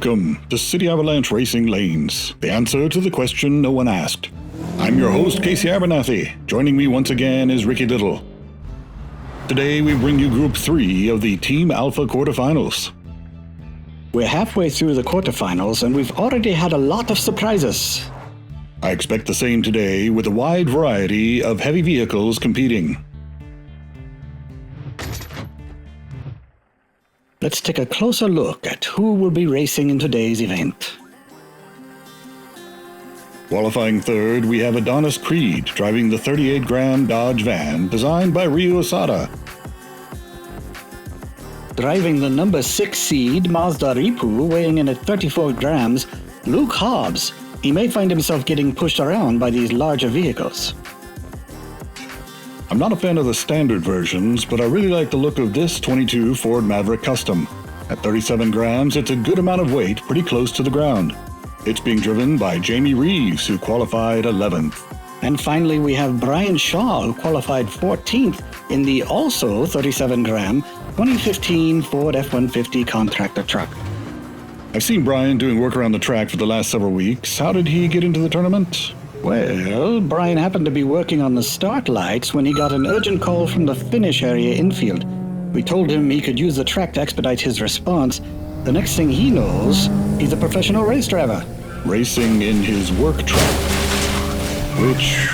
Welcome to City Avalanche Racing Lanes, the answer to the question no one asked. I'm your host, Casey Abernathy. Joining me once again is Ricky Little. Today we bring you Group 3 of the Team Alpha Quarterfinals. We're halfway through the quarterfinals and we've already had a lot of surprises. I expect the same today with a wide variety of heavy vehicles competing. Let's take a closer look at who will be racing in today's event. Qualifying third, we have Adonis Creed driving the 38-gram Dodge van designed by Ryu Osada. Driving the number 6 seed Mazda Ripu weighing in at 34 grams, Luke Hobbs. He may find himself getting pushed around by these larger vehicles. I'm not a fan of the standard versions, but I really like the look of this 22 Ford Maverick Custom. At 37 grams, it's a good amount of weight pretty close to the ground. It's being driven by Jamie Reeves, who qualified 11th. And finally, we have Brian Shaw, who qualified 14th in the also 37-gram 2015 Ford F-150 contractor truck. I've seen Brian doing work around the track for the last several weeks. How did he get into the tournament? Well, Brian happened to be working on the start lights when he got an urgent call from the finish area infield. We told him he could use the track to expedite his response. The next thing he knows, he's a professional race driver. Racing in his work truck, which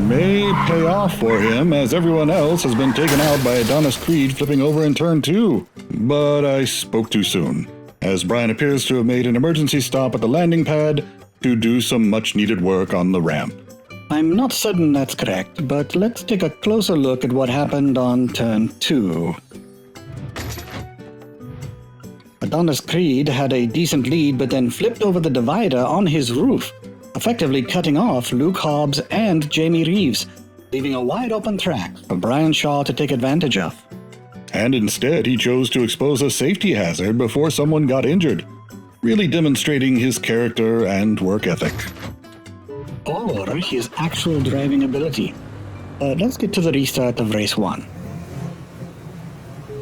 may pay off for him as everyone else has been taken out by Adonis Creed flipping over in turn 2. But I spoke too soon, as Brian appears to have made an emergency stop at the landing pad to do some much-needed work on the ramp. I'm not certain that's correct, but let's take a closer look at what happened on turn 2. Adonis Creed had a decent lead but then flipped over the divider on his roof, effectively cutting off Luke Hobbs and Jamie Reeves, leaving a wide open track for Brian Shaw to take advantage of. And instead he chose to expose a safety hazard before someone got injured, really demonstrating his character and work ethic. Or his actual driving ability. Let's get to the restart of race 1.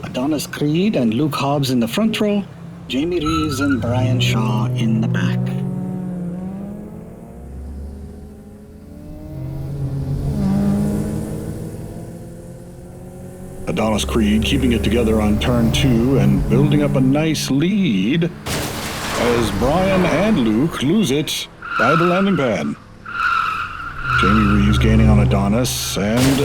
Adonis Creed and Luke Hobbs in the front row, Jamie Reeves and Brian Shaw in the back. Adonis Creed keeping it together on turn 2 and building up a nice lead as Brian and Luke lose it by the landing pad. Jamie Reeves gaining on Adonis, and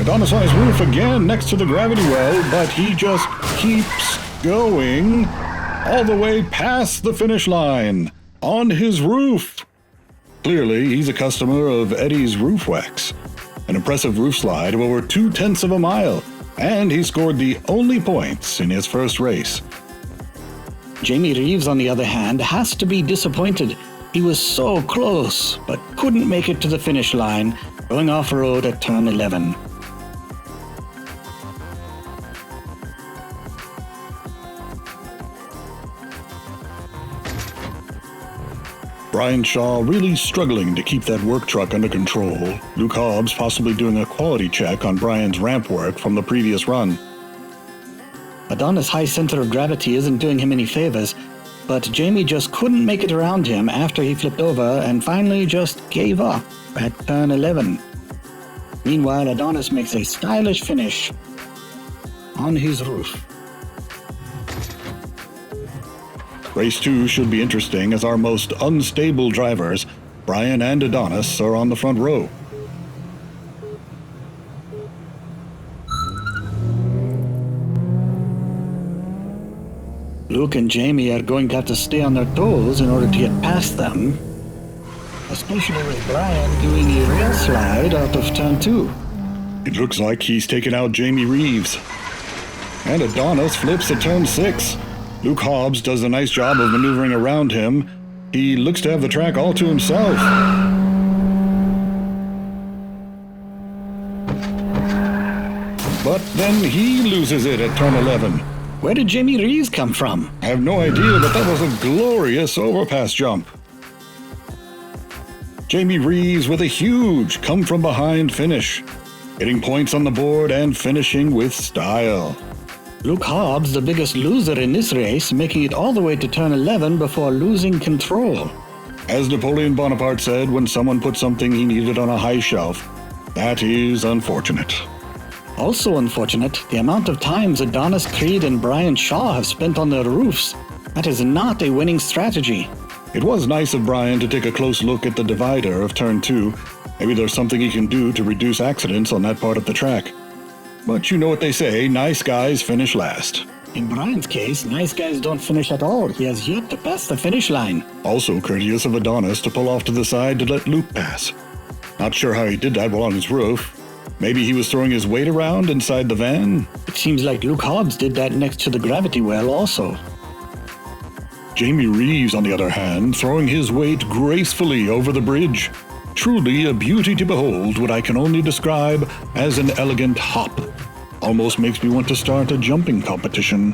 Adonis on his roof again next to the gravity well, but he just keeps going all the way past the finish line on his roof. Clearly, he's a customer of Eddie's Roof Wax, an impressive roof slide of over 0.2 of a mile, and he scored the only points in his first race. Jamie Reeves, on the other hand, has to be disappointed. He was so close, but couldn't make it to the finish line, going off-road at turn 11. Brian Shaw really struggling to keep that work truck under control. Luke Hobbs possibly doing a quality check on Brian's ramp work from the previous run. Adonis' high center of gravity isn't doing him any favors, but Jamie just couldn't make it around him after he flipped over and finally just gave up at turn 11. Meanwhile, Adonis makes a stylish finish on his roof. Race 2 should be interesting as our most unstable drivers, Brian and Adonis, are on the front row. Luke and Jamie are going to have to stay on their toes in order to get past them, especially with Brian doing a rail slide out of turn 2. It looks like he's taken out Jamie Reeves. And Adonis flips at turn 6. Luke Hobbs does a nice job of maneuvering around him. He looks to have the track all to himself. But then he loses it at turn 11. Where did Jamie Reeves come from? I have no idea, but that was a glorious overpass jump. Jamie Reeves with a huge come-from-behind finish, getting points on the board and finishing with style. Luke Hobbs, the biggest loser in this race, making it all the way to turn 11 before losing control. As Napoleon Bonaparte said when someone put something he needed on a high shelf, that is unfortunate. Also unfortunate, the amount of times Adonis Creed and Brian Shaw have spent on their roofs. That is not a winning strategy. It was nice of Brian to take a close look at the divider of turn 2. Maybe there's something he can do to reduce accidents on that part of the track. But you know what they say, nice guys finish last. In Brian's case, nice guys don't finish at all. He has yet to pass the finish line. Also courteous of Adonis to pull off to the side to let Luke pass. Not sure how he did that while on his roof. Maybe he was throwing his weight around inside the van? It seems like Luke Hobbs did that next to the gravity well also. Jamie Reeves, on the other hand, throwing his weight gracefully over the bridge. Truly a beauty to behold, what I can only describe as an elegant hop. Almost makes me want to start a jumping competition.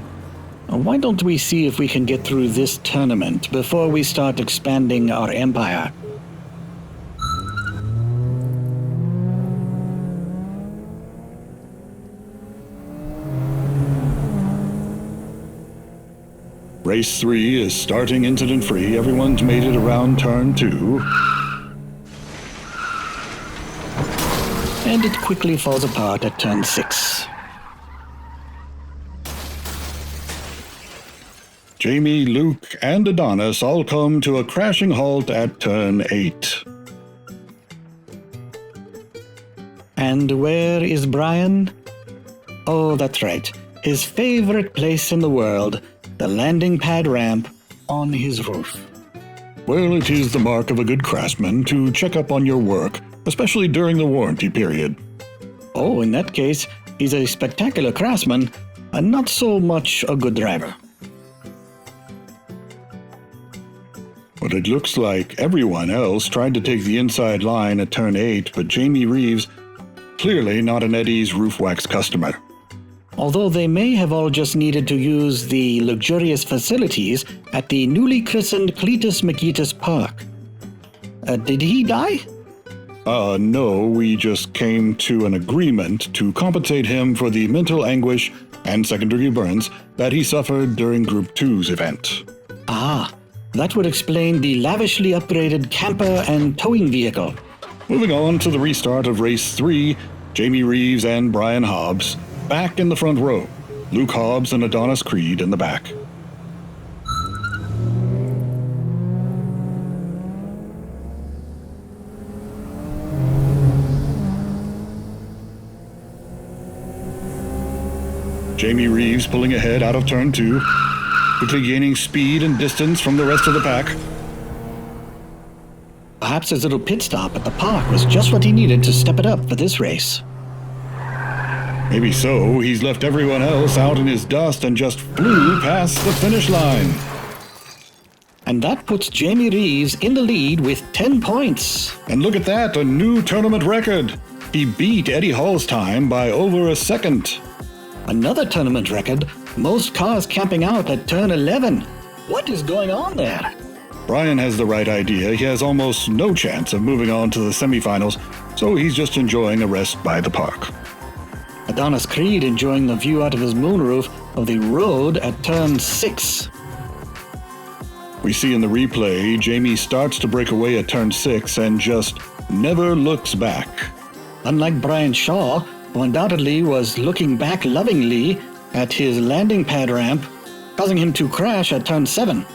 Why don't we see if we can get through this tournament before we start expanding our empire? Race 3 is starting incident-free. Everyone's made it around turn 2. And it quickly falls apart at turn 6. Jamie, Luke, and Adonis all come to a crashing halt at turn 8. And where is Brian? Oh, that's right. His favorite place in the world, the landing pad ramp on his roof. Well, it is the mark of a good craftsman to check up on your work, especially during the warranty period. Oh, in that case, he's a spectacular craftsman and not so much a good driver. But it looks like everyone else tried to take the inside line at turn 8, but Jamie Reeves, clearly not an Eddie's Roof Wax customer. Although they may have all just needed to use the luxurious facilities at the newly christened Cletus McGeetus Park. Did he die? No, we just came to an agreement to compensate him for the mental anguish and second-degree burns that he suffered during Group 2's event. Ah, that would explain the lavishly upgraded camper and towing vehicle. Moving on to the restart of Race 3, Jamie Reeves and Brian Hobbs back in the front row, Luke Hobbs and Adonis Creed in the back. Jamie Reeves pulling ahead out of turn 2, quickly gaining speed and distance from the rest of the pack. Perhaps his little pit stop at the park was just what he needed to step it up for this race. Maybe so. He's left everyone else out in his dust and just flew past the finish line. And that puts Jamie Reeves in the lead with 10 points. And look at that, a new tournament record. He beat Eddie Hall's time by over a second. Another tournament record, most cars camping out at turn 11. What is going on there? Brian has the right idea. He has almost no chance of moving on to the semifinals, so he's just enjoying a rest by the park. Adonis Creed enjoying the view out of his moonroof of the road at turn 6. We see in the replay, Jamie starts to break away at turn 6 and just never looks back. Unlike Brian Shaw, who undoubtedly was looking back lovingly at his landing pad ramp, causing him to crash at turn 7.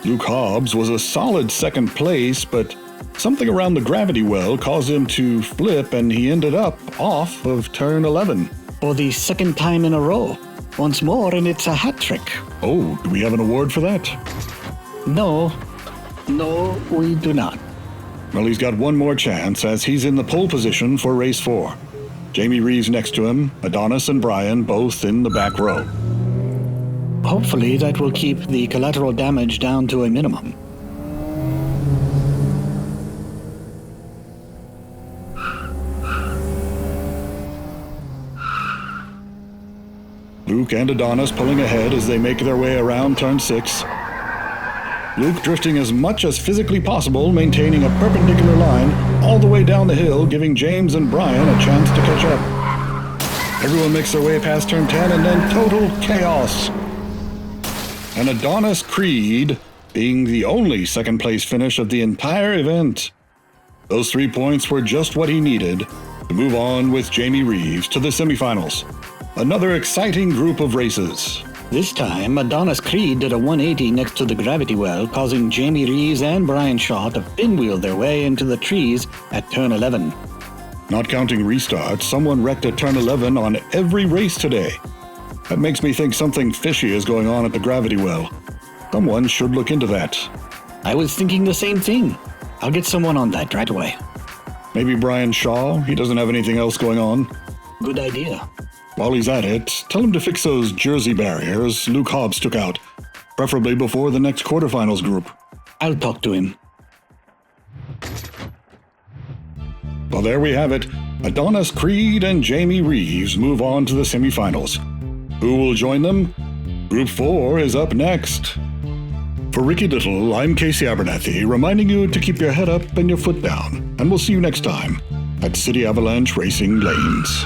Luke Hobbs was a solid second place, but something around the gravity well caused him to flip and he ended up off of turn 11. For the second time in a row. Once more, and it's a hat trick. Oh, do we have an award for that? No, we do not. Well, he's got one more chance as he's in the pole position for race 4. Jamie Reeves next to him, Adonis and Brian both in the back row. Hopefully that will keep the collateral damage down to a minimum. Luke and Adonis pulling ahead as they make their way around turn 6. Luke drifting as much as physically possible, maintaining a perpendicular line all the way down the hill, giving James and Brian a chance to catch up. Everyone makes their way past turn 10 and then total chaos. And Adonis Creed being the only second place finish of the entire event. Those 3 points were just what he needed to move on with Jamie Reeves to the semifinals. Another exciting group of races. This time, Adonis Creed did a 180 next to the gravity well, causing Jamie Reeves and Brian Shaw to pinwheel their way into the trees at turn 11. Not counting restarts, someone wrecked at turn 11 on every race today. That makes me think something fishy is going on at the gravity well. Someone should look into that. I was thinking the same thing. I'll get someone on that right away. Maybe Brian Shaw? He doesn't have anything else going on. Good idea. While he's at it, tell him to fix those jersey barriers Luke Hobbs took out, preferably before the next quarterfinals group. I'll talk to him. Well, there we have it. Adonis Creed and Jamie Reeves move on to the semifinals. Who will join them? Group 4 is up next. For Ricky Little, I'm Casey Abernathy, reminding you to keep your head up and your foot down, and we'll see you next time at City Avalanche Racing Lanes.